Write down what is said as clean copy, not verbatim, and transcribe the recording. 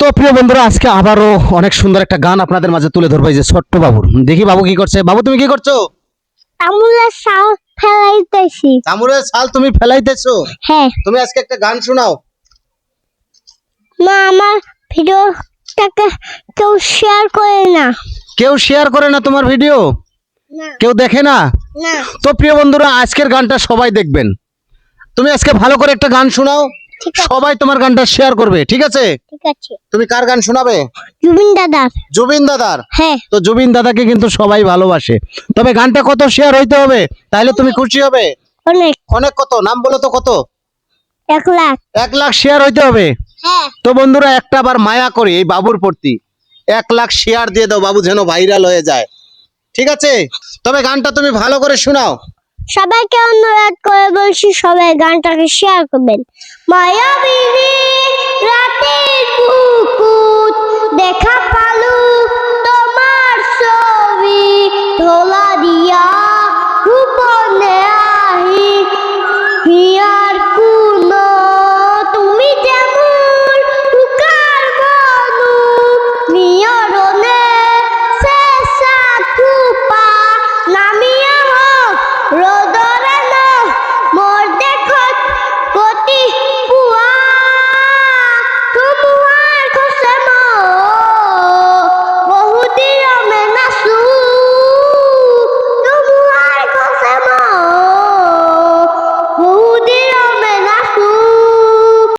তো প্রিয় বন্ধুরা, আজকে আবারও অনেক সুন্দর একটা গান আপনাদের মাঝে তুলে ধরবো। এই যে ছোট্ট বাবুর, দেখি বাবু কি করছে। বাবু তুমি কি করছো? আমুলের শাল ফেলাইতেছি। তামুলের ছাল তুমি ফেলাইতেছো? হ্যাঁ তুমি আজকে একটা গান শোনাও। মা, আমার ভিডিওটাকে কেউ শেয়ার করে না। কেউ শেয়ার করে না তোমার ভিডিও? না কেউ দেখে না? না তো প্রিয় বন্ধুরা, আজকের গানটা সবাই দেখবেন। তুমি আজকে ভালো করে একটা গান শোনাও, ঠিক আছে সবাই তোমার গানটা শেয়ার করবে, ঠিক আছে? ঠিক আছে। তুমি কার গান শোনাবে? জুবিন দাদার। জুবিন দাদার। হ্যাঁ তো জুবিন দাদাকে কিন্তু সবাই ভালোবাসে, তবে গানটা কত শেয়ার হইতে হবে তাহলে তুমি খুশি হবে? অনেক। অনেক। কত নাম বলো তো, কত? 1 লাখ। 1 লাখ শেয়ার হইতে হবে। হ্যাঁ তো বন্ধুরা, একটা বার মায়া করি এই বাবুর প্রতি, 1 লাখ শেয়ার দিয়ে দাও, বাবু যেন ভাইরাল হয়ে যায়, ঠিক আছে? তবে গানটা তুমি ভালো করে শোনাও। সবাইকে অনুরোধ করে বলছি, সবাই গানটাকে শেয়ার করবেন। মায়াবিনী রাতের